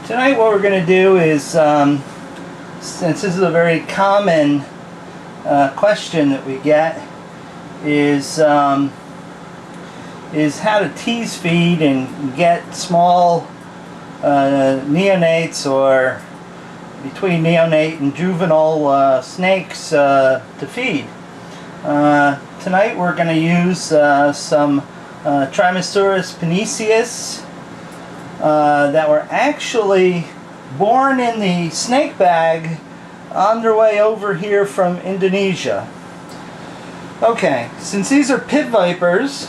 Tonight what we're going to do is, since this is a very common question that we get, is how to tease feed and get small neonates or between neonate and juvenile snakes to feed. Tonight we're going to use some Trimessurus panaceus that were actually born in the snake bag on their way over here from Indonesia. Okay, since these are pit vipers,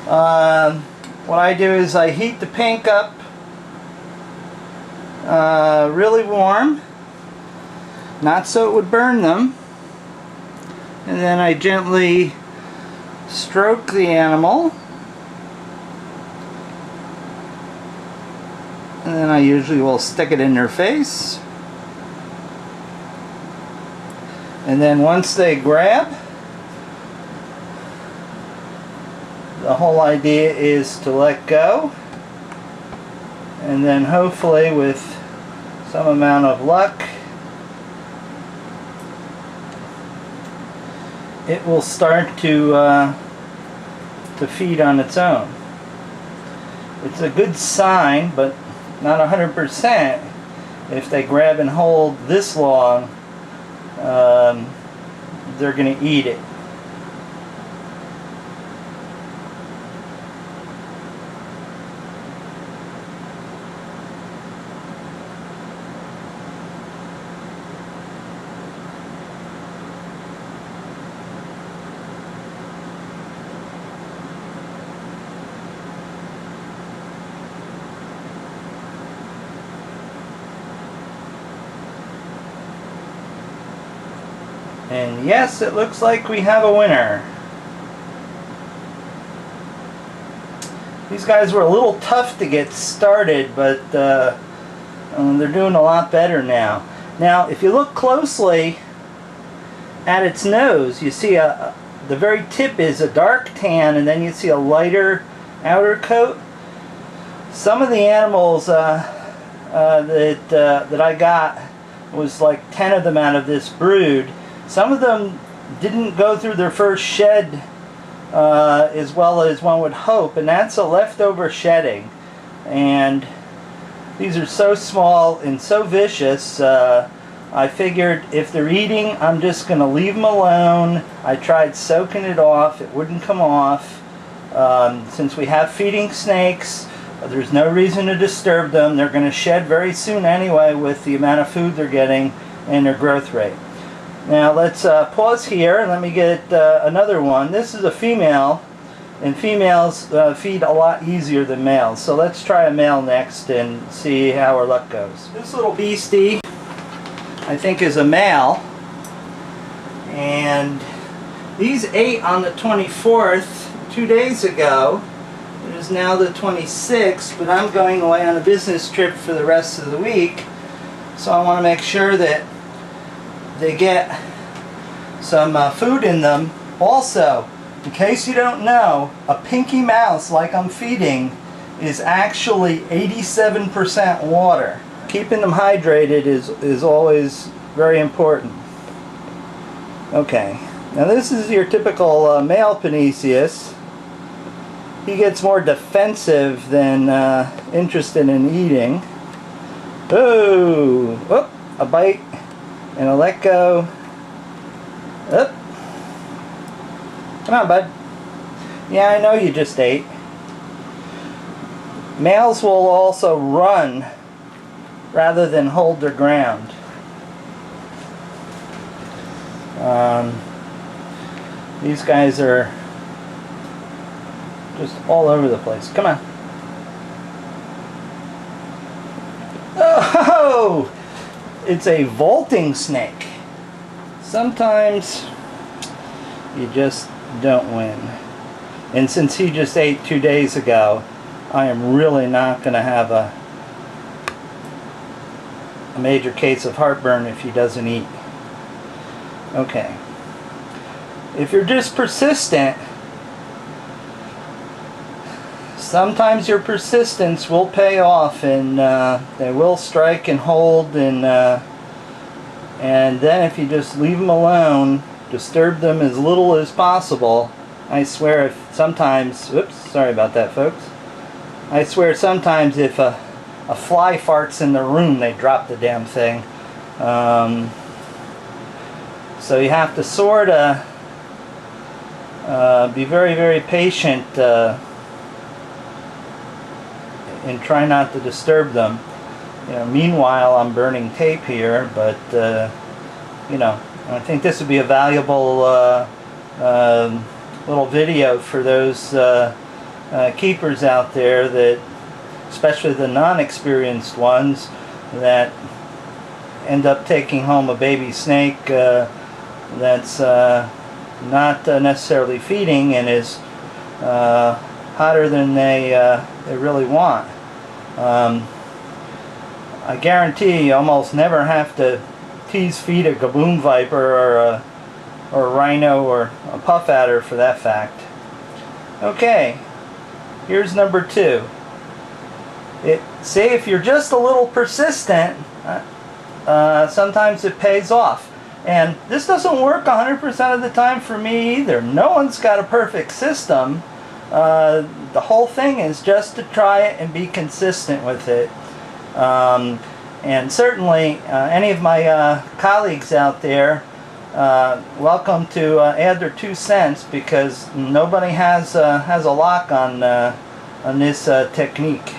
what I do is I heat the pink up really warm, not so it would burn them, and then I gently stroke the animal, and then I usually will stick it in their face, and then once they grab, the whole idea is to let go, and then hopefully with some amount of luck it will start to feed on its own. It's a good sign, but not 100%. If they grab and hold this long, they're going to eat it. And yes, it looks like we have a winner. These guys were a little tough to get started, but they're doing a lot better now. Now, if you look closely at its nose, you see the very tip is a dark tan, and then you see a lighter outer coat. Some of the animals that I got was like 10 of them out of this brood. Some of them didn't go through their first shed as well as one would hope, and that's a leftover shedding. And these are so small and so vicious, I figured if they're eating, I'm just going to leave them alone. I tried soaking it off, it wouldn't come off. Since we have feeding snakes, there's no reason to disturb them. They're going to shed very soon anyway with the amount of food they're getting and their growth rate. Now let's pause here and let me get another one. This is a female, and females feed a lot easier than males. So let's try a male next and see how our luck goes. This little beastie, I think, is a male, and these ate on the 24th, 2 days ago. It is now the 26th, but I'm going away on a business trip for the rest of the week, so I want to make sure that they get some food in them. Also, in case you don't know, a pinky mouse like I'm feeding is actually 87% water. Keeping them hydrated is always very important. Okay, now this is your typical male panaceus. He gets more defensive than interested in eating. Oh, whoop, a bite. And I'll let go. Up. Come on, bud. Yeah, I know you just ate. Males will also run rather than hold their ground. These guys are just all over the place. Come on. Oh! It's a vaulting snake. Sometimes you just don't win. And since he just ate 2 days ago, I am really not going to have a major case of heartburn if he doesn't eat. Okay. If you're just persistent, sometimes your persistence will pay off, and they will strike and hold, and then if you just leave them alone, disturb them as little as possible, I swear if sometimes, oops, sorry about that folks, I swear sometimes if a fly farts in the room, they drop the damn thing. So you have to sort of be very, very patient and try not to disturb them. You know, meanwhile, I'm burning tape here, but you know, I think this would be a valuable little video for those keepers out there, that, especially the non-experienced ones, that end up taking home a baby snake that's not necessarily feeding and is hotter than they really want. I guarantee you almost never have to tease feed a gaboon viper or a rhino or a puff adder for that fact. Okay, here's number 2. Say if you're just a little persistent, sometimes it pays off. And this doesn't work 100% of the time for me either. No one's got a perfect system. The whole thing is just to try it and be consistent with it. And certainly, any of my colleagues out there, welcome to add their 2 cents, because nobody has a lock on this technique.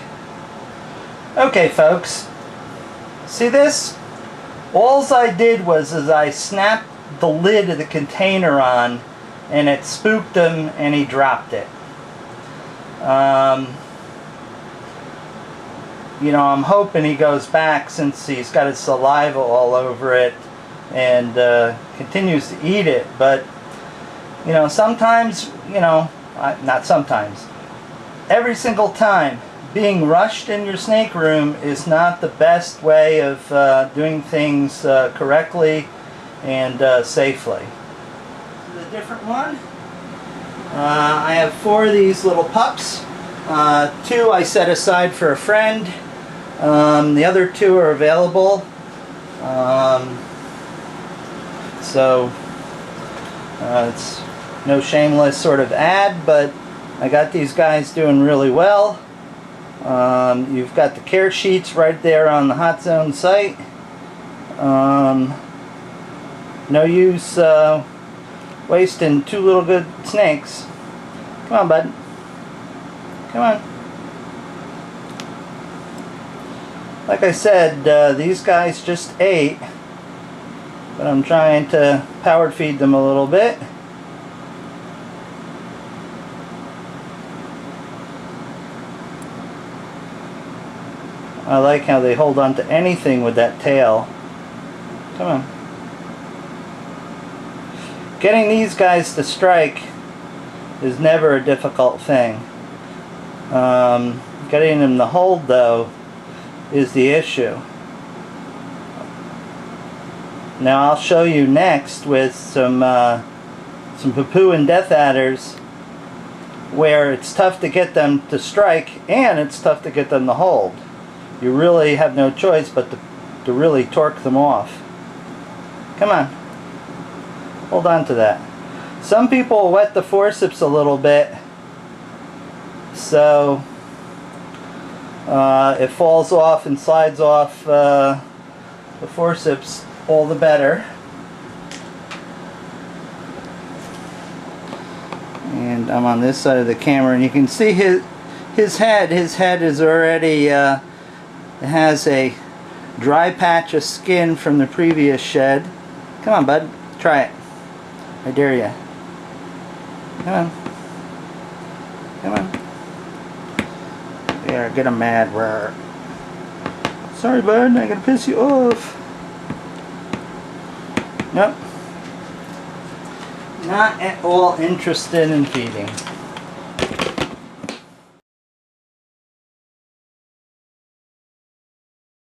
Okay, folks, see this? Alls I did was I snapped the lid of the container on, and it spooked him, and he dropped it. You know, I'm hoping he goes back, since he's got his saliva all over it and continues to eat it. But, you know, sometimes, you know, not sometimes, every single time, being rushed in your snake room is not the best way of doing things correctly and safely. This is a different one. I have 4 of these little pups. 2 I set aside for a friend. The other 2 are available. So it's no shameless sort of ad, but I got these guys doing really well. You've got the care sheets right there on the Hot Zone site. No use wasting 2 little good snakes. Come on, bud. Come on. Like I said, these guys just ate, but I'm trying to power feed them a little bit. I like how they hold on to anything with that tail. Come on. Getting these guys to strike is never a difficult thing. Getting them to hold, though, is the issue. Now I'll show you next with some Papuan death adders, where it's tough to get them to strike and it's tough to get them to hold. You really have no choice but to really torque them off. Come on. Hold on to that. Some people wet the forceps a little bit, so it falls off and slides off the forceps, all the better. And I'm on this side of the camera, and you can see his head. His head is already has a dry patch of skin from the previous shed. Come on, bud. Try it. I dare you. Come on. Come on. Yeah, get him mad. Sorry, bud. I gotta piss you off. Nope. Not at all interested in feeding.